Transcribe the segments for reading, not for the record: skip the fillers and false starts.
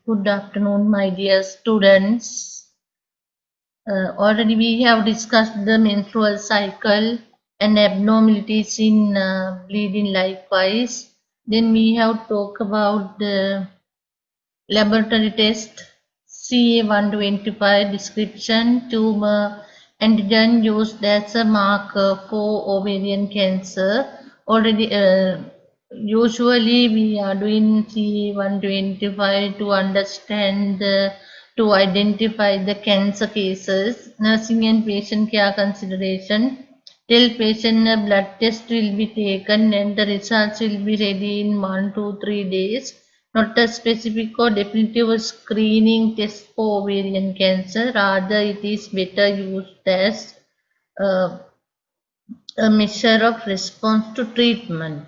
Good afternoon, my dear students. Already we have discussed the menstrual cycle and abnormalities in bleeding likewise. Then we have talked about the laboratory test CA125 description, tumor antigen used as a marker for ovarian cancer. Already, usually we are doing CA125 to understand to identify the cancer cases, nursing and patient care consideration. Till patient a blood test will be taken and the results will be ready in 1 to 3 days. Not a specific or definitive screening test for ovarian cancer, rather it is better used as uh, a measure of response to treatment.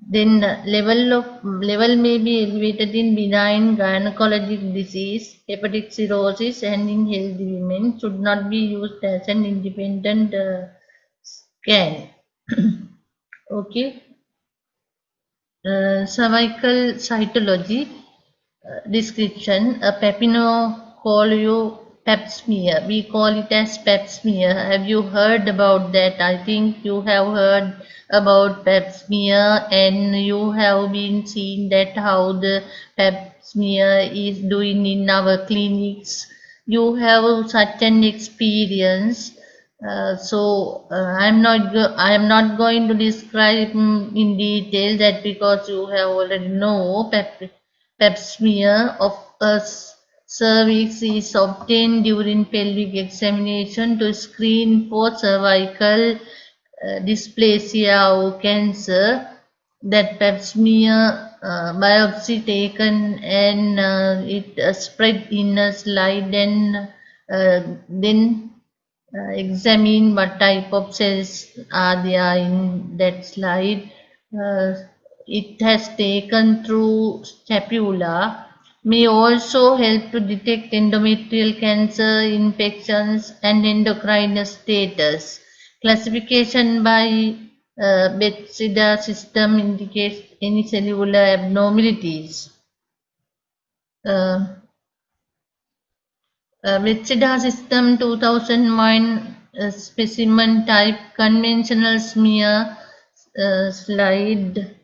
Then level may be elevated in benign gynecologic disease, hepatic cirrhosis, and in healthy women should not be used as an independent scan. Okay. Cervical cytology description, a papinocolio pap smear. We call it as pap smear. Have you heard about that? I think you have heard about pap smear and you have been seeing that how the pap smear is doing in our clinics. You have such an experience. I am not going to describe in detail that because you have already know pap smear of a cervix is obtained during pelvic examination to screen for cervical dysplasia or cancer. That pap smear biopsy taken and it spread in a slide and then examine what type of cells are there in that slide. Uh, it has taken through scapula, may also help to detect endometrial cancer infections and endocrine status. Classification by Bethesda system indicates any cellular abnormalities. Uh, Bethesda system 2001 specimen type conventional smear slide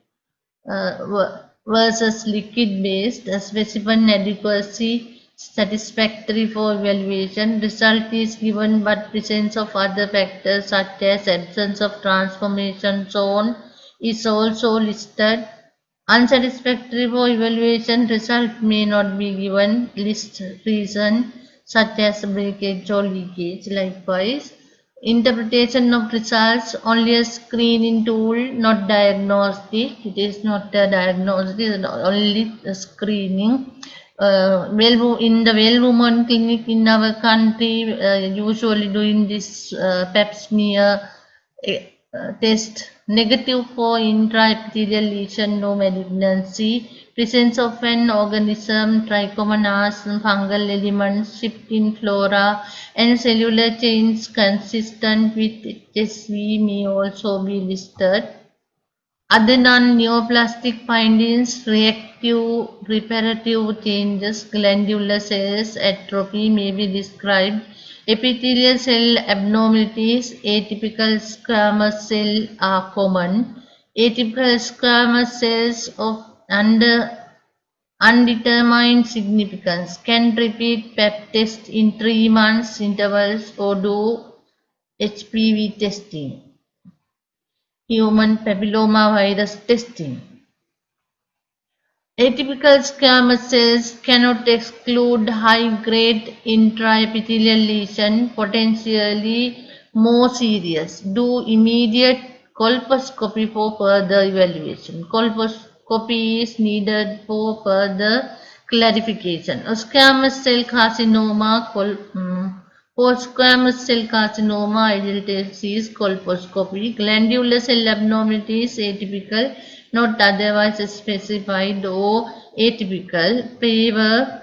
versus liquid based specimen adequacy satisfactory for evaluation. Result is given but presence of other factors such as absence of transformation zone is also listed. Unsatisfactory for evaluation result may not be given. List reason such as breakage or leakage. Likewise, interpretation of results only a screening tool, not diagnostic. It is not a diagnostic, it is only a screening. In the well woman clinic in our country, usually doing this pap smear test negative for intraepithelial lesion, no malignancy, presence of an organism, trichomonas, fungal elements, shift in flora, and cellular chains consistent with HSV may also be listed. Other non-neoplastic findings, reactive reparative changes, glandular cells atrophy may be described. Epithelial cell abnormalities, atypical squamous cell are common. Atypical squamous cells of undetermined significance can repeat pap test in 3 months intervals or do HPV testing, human papilloma virus testing. Atypical squamous cells cannot exclude high-grade intraepithelial lesion, potentially more serious. Do immediate colposcopy for further evaluation. Colposcopy is needed for further clarification. A squamous cell carcinoma, post-squamous cell carcinoma, ideal test is colposcopy. Glandular cell abnormalities, atypical, not otherwise specified or atypical, favor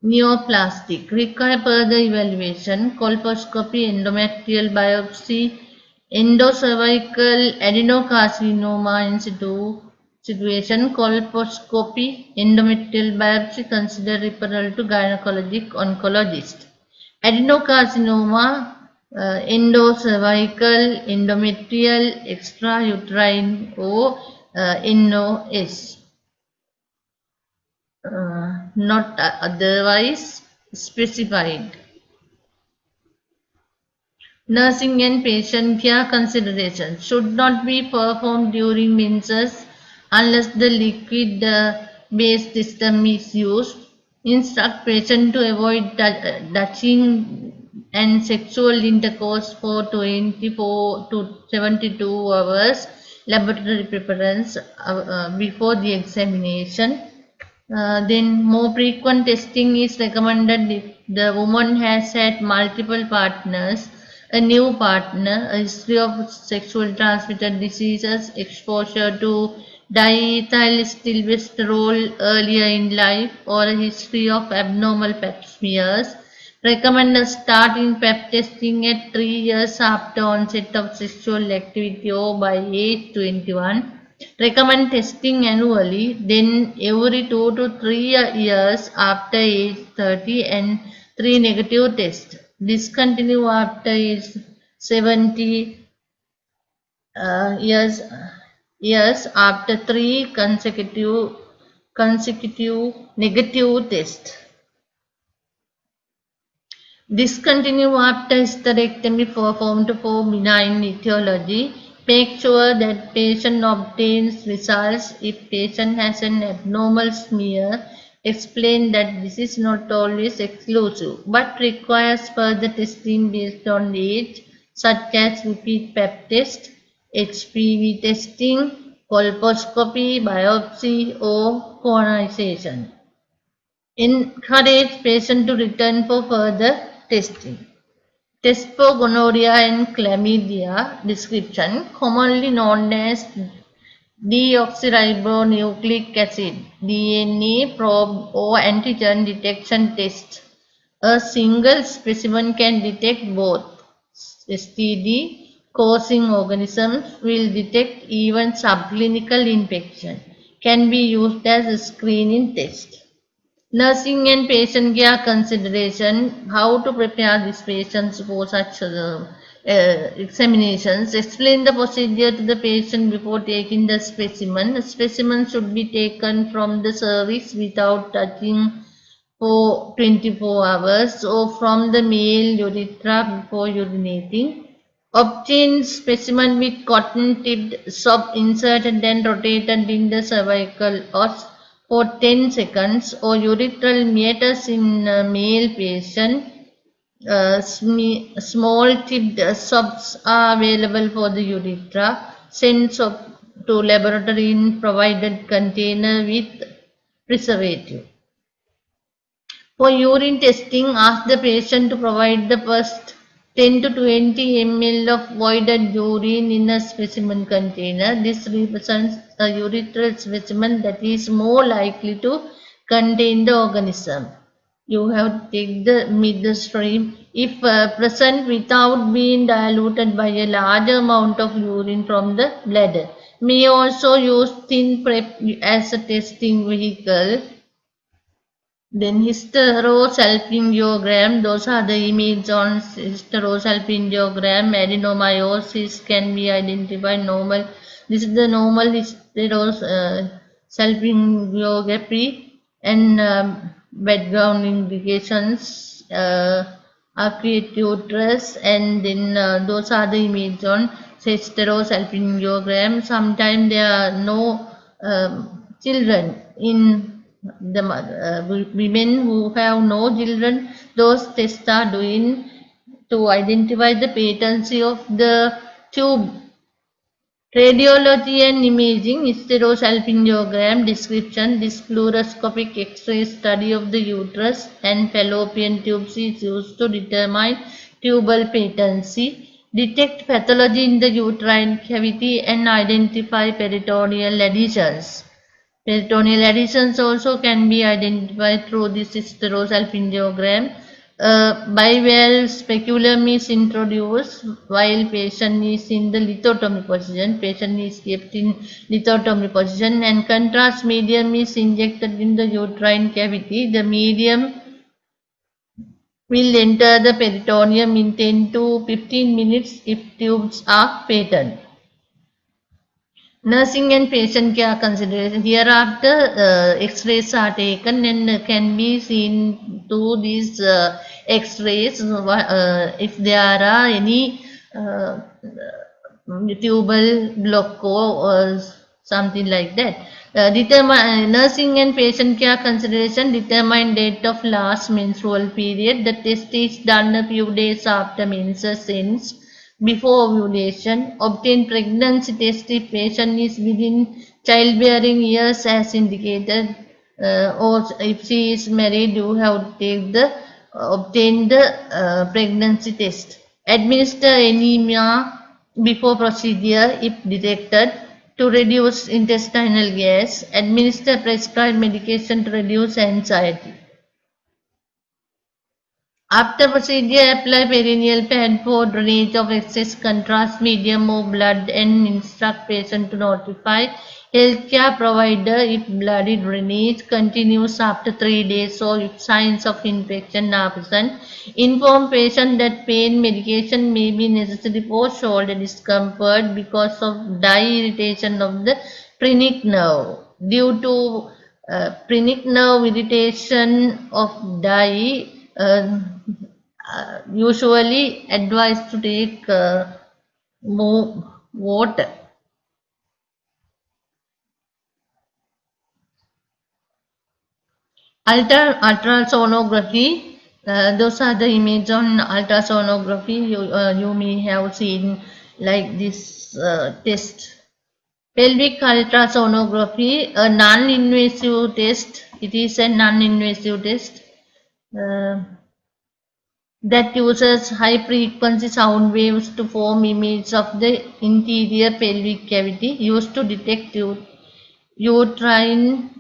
neoplastic. Require further evaluation, colposcopy, endometrial biopsy, endocervical adenocarcinoma in situ, situation, colposcopy, endometrial biopsy considered referral to gynecologic oncologist. Adenocarcinoma, endocervical, endometrial, extrauterine or NOS, not otherwise specified. Nursing and patient care considerations should not be performed during menses unless the liquid based system is used. Instruct patient to avoid touching and sexual intercourse for 24 to 72 hours. Laboratory preference before the examination. Then more frequent testing is recommended if the woman has had multiple partners, a new partner, a history of sexual transmitted diseases, exposure to diethylstilbestrol earlier in life, or a history of abnormal pap smears. Recommend starting pap testing at 3 years after onset of sexual activity or by age 21. Recommend testing annually, then every 2 to 3 years after age 30 and 3 negative tests. Discontinue after age 70 years after 3 consecutive negative tests. Discontinue after hysterectomy performed for benign etiology. Make sure that patient obtains results if patient has an abnormal smear. Explain that this is not always exclusive but requires further testing based on age, such as repeat pap test, HPV testing, colposcopy, biopsy, or colonization. Encourage patient to return for further testing. Test for gonorrhea and chlamydia. Description: commonly known as deoxyribonucleic acid DNA probe or antigen detection test. A single specimen can detect both STD causing organisms, will detect even subclinical infection, can be used as a screening test. Nursing and patient care consideration, how to prepare these patients for such examinations. Explain the procedure to the patient before taking the specimen. The specimen should be taken from the cervix without touching for 24 hours or from the male urethra before urinating. Obtain specimen with cotton-tipped swab inserted and rotated in the cervical os for 10 seconds, or urethral meatus in a male patient. Small tipped swabs are available for the urethra. Send swab to laboratory in provided container with preservative. For urine testing, ask the patient to provide the first 10 to 20 ml of voided urine in a specimen container. This represents a urethral specimen that is more likely to contain the organism. You have to take the midstream if present without being diluted by a large amount of urine from the bladder. May also use thin prep as a testing vehicle. Then hysterosalpingogram, those are the images on hysterosalpingogram. Adenomyosis can be identified normal. This is the normal hysterosalpingography and background indications. Arcuate uterus, and then those are the images on hysterosalpingogram. Sometimes there are no children in the women who have no children. Those tests are doing to identify the patency of the tube. Radiology and imaging, hysterosalpingogram. Description: this fluoroscopic X-ray study of the uterus and fallopian tubes is used to determine tubal patency, detect pathology in the uterine cavity, and identify peritoneal adhesions. Peritoneal adhesions also can be identified through this hysterosalpingogram. Bivalve speculum is introduced while patient is in the lithotomy position. Patient is kept in lithotomy position and contrast medium is injected in the uterine cavity. The medium will enter the peritoneum in 10 to 15 minutes if tubes are patent. Nursing and patient care consideration. Hereafter, X-rays are taken and can be seen through these X-rays if there are any tubal glauco or something like that. Nursing and patient care consideration determine date of last menstrual period. The test is done a few days after menses ends before ovulation. Obtain pregnancy test if patient is within childbearing years as indicated, or if she is married, you have to take the obtain the pregnancy test. Administer anemia before procedure if detected to reduce intestinal gas. Administer prescribed medication to reduce anxiety. After procedure, apply perineal pad for drainage of excess contrast medium or blood and instruct patient to notify healthcare provider if bloody drainage continues after 3 days or if signs of infection are present. Inform patient that pain medication may be necessary for shoulder discomfort because of dye irritation of the phrenic nerve. Due to phrenic nerve irritation of dye, usually advised to take more water. Ultrasonography. Those are the images on ultrasonography. You may have seen like this test. Pelvic ultrasonography, a non-invasive test. It is a non-invasive test. That uses high frequency sound waves to form images of the interior pelvic cavity used to detect uterine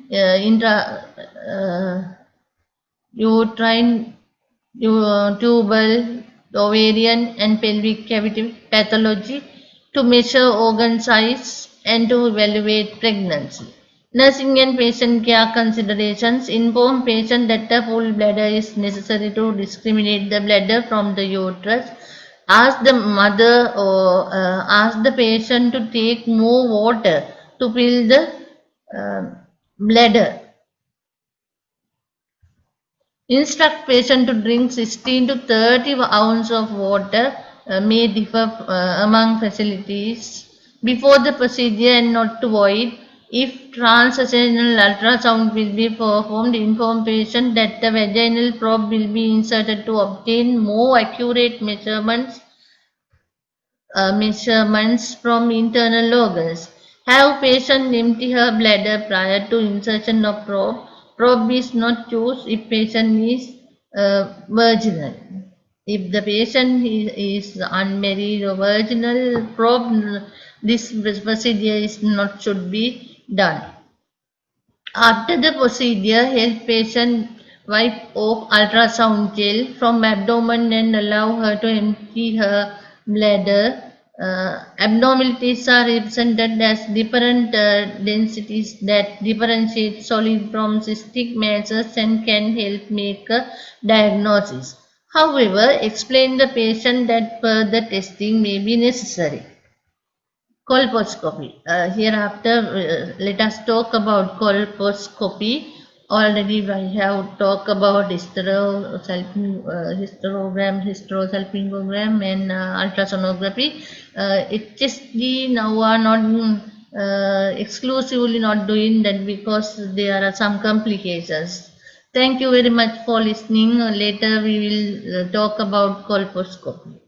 uterine tubal, ovarian and pelvic cavity pathology to measure organ size and to evaluate pregnancy. Nursing and patient care considerations. Inform patient that a full bladder is necessary to discriminate the bladder from the uterus. Ask the mother or ask the patient to take more water to fill the bladder. Instruct patient to drink 16 to 30 ounces of water. May differ among facilities before the procedure and not to void. If transvaginal ultrasound will be performed, inform patient that the vaginal probe will be inserted to obtain more accurate measurements from internal organs. Have patient empty her bladder prior to insertion of probe. Probe is not used if patient is virginal. If the patient is unmarried or virginal, probe this procedure is not should be done. After the procedure, help patient wipe off ultrasound gel from abdomen and allow her to empty her bladder. Abnormalities are represented as different densities that differentiate solid from cystic masses and can help make a diagnosis. However, explain the patient that further testing may be necessary. Colposcopy. Hereafter, let us talk about colposcopy. Already I have talked about hysterosalpingogram, and ultrasonography. It just we now are not exclusively not doing that because there are some complications. Thank you very much for listening. Later we will talk about colposcopy.